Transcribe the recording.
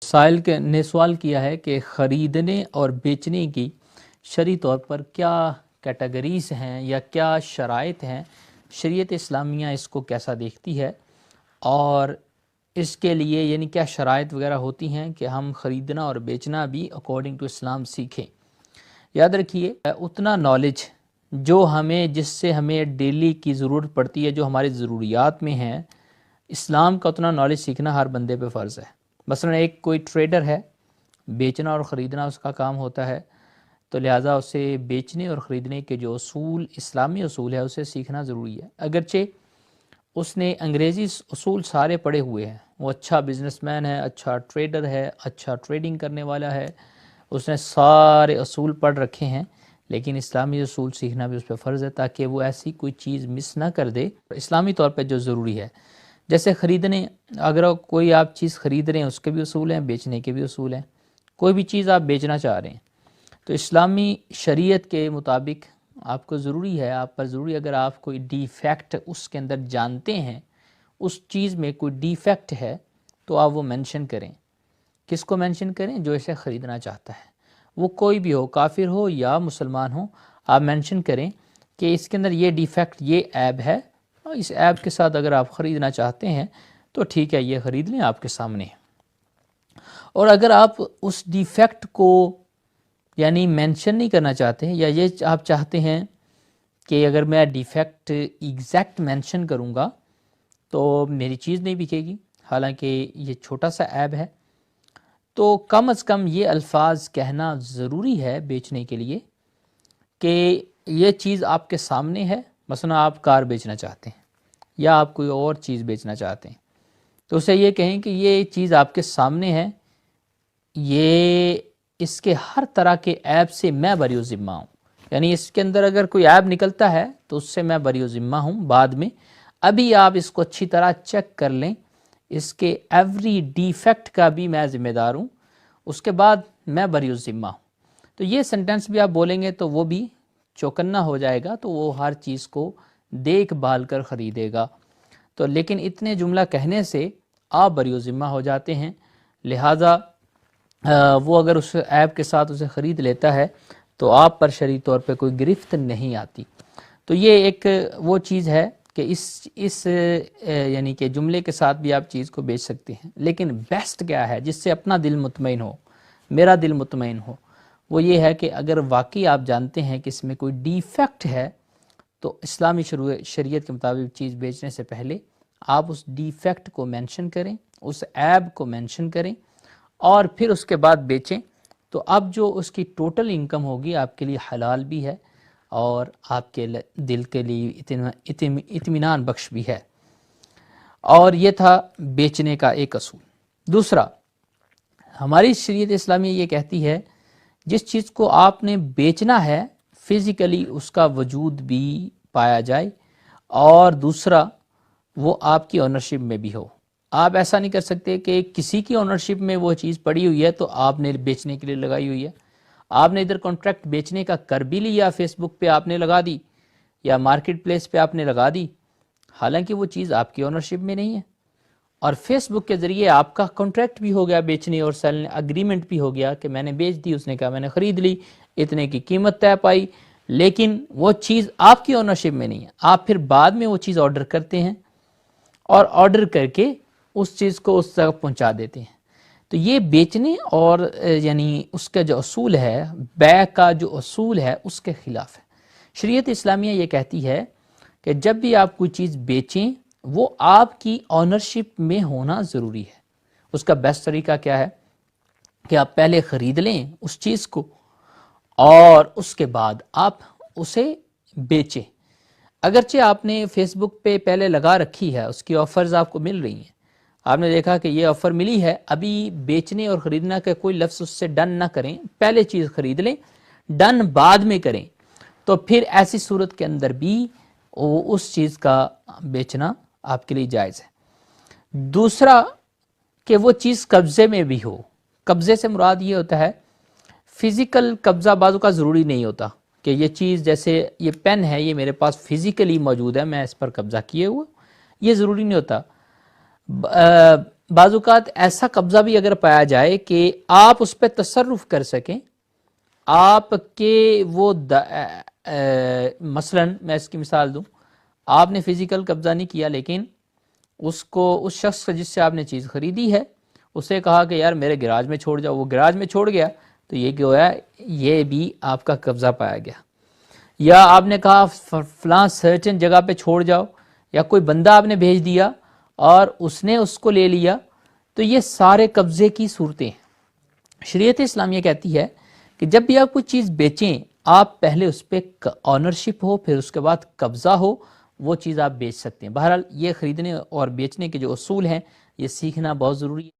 سائل نے سوال کیا ہے کہ خریدنے اور بیچنے کی شرعی طور پر کیا کیٹیگریز ہیں یا کیا شرائط ہیں، شریعت اسلامیہ اس کو کیسا دیکھتی ہے، اور اس کے لیے یعنی کیا شرائط وغیرہ ہوتی ہیں کہ ہم خریدنا اور بیچنا بھی اکارڈنگ ٹو اسلام سیکھیں۔ یاد رکھیے اتنا نالج جو جس سے ہمیں ڈیلی کی ضرورت پڑتی ہے، جو ہماری ضروریات میں ہیں، اسلام کا اتنا نالج سیکھنا ہر بندے پہ فرض ہے۔ مثلا ایک کوئی ٹریڈر ہے، بیچنا اور خریدنا اس کا کام ہوتا ہے، تو لہٰذا اسے بیچنے اور خریدنے کے جو اسلامی اصول ہے اسے سیکھنا ضروری ہے۔ اگرچہ اس نے انگریزی اصول سارے پڑھے ہوئے ہیں، وہ اچھا بزنس مین ہے، اچھا ٹریڈر ہے، اچھا ٹریڈنگ کرنے والا ہے، اس نے سارے اصول پڑھ رکھے ہیں، لیکن اسلامی اصول سیکھنا بھی اس پہ فرض ہے تاکہ وہ ایسی کوئی چیز مس نہ کر دے اسلامی طور پہ جو ضروری ہے۔ جیسے خریدنے، اگر کوئی آپ چیز خرید رہے ہیں اس کے بھی اصول ہیں، بیچنے کے بھی اصول ہیں۔ کوئی بھی چیز آپ بیچنا چاہ رہے ہیں تو اسلامی شریعت کے مطابق آپ کو ضروری ہے، آپ پر ضروری، اگر آپ کوئی ڈیفیکٹ اس کے اندر جانتے ہیں، اس چیز میں کوئی ڈیفیکٹ ہے تو آپ وہ مینشن کریں۔ کس کو مینشن کریں؟ جو اسے خریدنا چاہتا ہے، وہ کوئی بھی ہو، کافر ہو یا مسلمان ہو، آپ مینشن کریں کہ اس کے اندر یہ ڈیفیکٹ، یہ عیب ہے، اور اس عیب کے ساتھ اگر آپ خریدنا چاہتے ہیں تو ٹھیک ہے، یہ خرید لیں، آپ کے سامنے ہے۔ اور اگر آپ اس ڈیفیکٹ کو یعنی مینشن نہیں کرنا چاہتے ہیں، یا یہ آپ چاہتے ہیں کہ اگر میں ڈیفیکٹ ایگزیکٹ مینشن کروں گا تو میری چیز نہیں بکے گی، حالانکہ یہ چھوٹا سا عیب ہے، تو کم از کم یہ الفاظ کہنا ضروری ہے بیچنے کے لیے کہ یہ چیز آپ کے سامنے ہے۔ مثلا آپ کار بیچنا چاہتے ہیں یا آپ کوئی اور چیز بیچنا چاہتے ہیں تو اسے یہ کہیں کہ یہ چیز آپ کے سامنے ہے، یہ اس کے ہر طرح کے عیب سے میں بری ذمہ ہوں، یعنی اس کے اندر اگر کوئی عیب نکلتا ہے تو اس سے میں بری ذمہ ہوں بعد میں، ابھی آپ اس کو اچھی طرح چیک کر لیں، اس کے ایوری ڈیفیکٹ کا بھی میں ذمہ دار ہوں، اس کے بعد میں بری ذمہ ہوں۔ تو یہ سنٹنس بھی آپ بولیں گے تو وہ بھی چوکنا ہو جائے گا، تو وہ ہر چیز کو دیکھ بھال کر خریدے گا۔ تو لیکن اتنے جملہ کہنے سے آپ بری ذمہ ہو جاتے ہیں، لہٰذا وہ اگر اس عیب کے ساتھ اسے خرید لیتا ہے تو آپ پر شرعی طور پہ کوئی گرفت نہیں آتی۔ تو یہ ایک وہ چیز ہے کہ اس یعنی کہ جملے کے ساتھ بھی آپ چیز کو بیچ سکتے ہیں، لیکن بیسٹ کیا ہے جس سے اپنا دل مطمئن ہو، میرا دل مطمئن ہو، وہ یہ ہے کہ اگر واقعی آپ جانتے ہیں کہ اس میں کوئی ڈیفیکٹ ہے تو اسلامی شریعت کے مطابق چیز بیچنے سے پہلے آپ اس ڈیفیکٹ کو مینشن کریں، اس عیب کو مینشن کریں، اور پھر اس کے بعد بیچیں، تو اب جو اس کی ٹوٹل انکم ہوگی آپ کے لیے حلال بھی ہے اور آپ کے دل کے لیے اطمینان بخش بھی ہے۔ اور یہ تھا بیچنے کا ایک اصول۔ دوسرا، ہماری شریعت اسلامی یہ کہتی ہے جس چیز کو آپ نے بیچنا ہے فزیکلی اس کا وجود بھی پایا جائے، اور دوسرا وہ آپ کی اونرشپ میں بھی ہو۔ آپ ایسا نہیں کر سکتے کہ کسی کی اونرشپ میں وہ چیز پڑی ہوئی ہے تو آپ نے بیچنے کے لیے لگائی ہوئی ہے، آپ نے ادھر کانٹریکٹ بیچنے کا کر بھی لیا، فیس بک پہ آپ نے لگا دی یا مارکیٹ پلیس پہ آپ نے لگا دی، حالانکہ وہ چیز آپ کی اونرشپ میں نہیں ہے، اور فیس بک کے ذریعے آپ کا کانٹریکٹ بھی ہو گیا، بیچنے اور سیلنے اگریمنٹ بھی ہو گیا کہ میں نے بیچ دی، اس نے کہا میں نے خرید لی، اتنے کی قیمت طے پائی، لیکن وہ چیز آپ کی اونرشپ میں نہیں ہے۔ آپ پھر بعد میں وہ چیز آرڈر کرتے ہیں اور آرڈر کر کے اس چیز کو اس تک پہنچا دیتے ہیں، تو یہ بیچنے اور یعنی اس کا جو اصول ہے، بیع کا جو اصول ہے، اس کے خلاف ہے۔ شریعت اسلامیہ یہ کہتی ہے کہ جب بھی آپ کوئی چیز بیچیں وہ آپ کی اونرشپ میں ہونا ضروری ہے۔ اس کا بیسٹ طریقہ کیا ہے کہ آپ پہلے خرید لیں اس چیز کو اور اس کے بعد آپ اسے بیچیں۔ اگرچہ آپ نے فیس بک پہ پہلے لگا رکھی ہے، اس کی آفرز آپ کو مل رہی ہیں، آپ نے دیکھا کہ یہ آفر ملی ہے، ابھی بیچنے اور خریدنا کا کوئی لفظ اس سے ڈن نہ کریں، پہلے چیز خرید لیں، ڈن بعد میں کریں، تو پھر ایسی صورت کے اندر بھی اس چیز کا بیچنا آپ کے لیے جائز ہے۔ دوسرا کہ وہ چیز قبضے میں بھی ہو۔ قبضے سے مراد یہ ہوتا ہے فزیکل قبضہ، بعضوں کا ضروری نہیں ہوتا کہ یہ چیز، جیسے یہ پین ہے، یہ میرے پاس فزیکلی موجود ہے، میں اس پر قبضہ کیے ہوا، یہ ضروری نہیں ہوتا۔ بعض اوقات ایسا قبضہ بھی اگر پایا جائے کہ آپ اس پہ تصرف کر سکیں، آپ کے وہ مثلا میں اس کی مثال دوں، آپ نے فزیکل قبضہ نہیں کیا لیکن اس شخص جس سے آپ نے چیز خریدی ہے اسے کہا کہ یار میرے گراج میں چھوڑ جاؤ، وہ گراج میں چھوڑ گیا، تو یہ گویا یہ بھی آپ کا قبضہ پایا گیا۔ یا آپ نے کہا فلاں سرٹن جگہ پہ چھوڑ جاؤ، یا کوئی بندہ آپ نے بھیج دیا اور اس نے اس کو لے لیا، تو یہ سارے قبضے کی صورتیں ہیں۔ شریعت اسلامیہ کہتی ہے کہ جب بھی آپ کوئی چیز بیچیں، آپ پہلے اس پہ آنرشپ ہو، پھر اس کے بعد قبضہ ہو، وہ چیز آپ بیچ سکتے ہیں۔ بہرحال یہ خریدنے اور بیچنے کے جو اصول ہیں یہ سیکھنا بہت ضروری ہے۔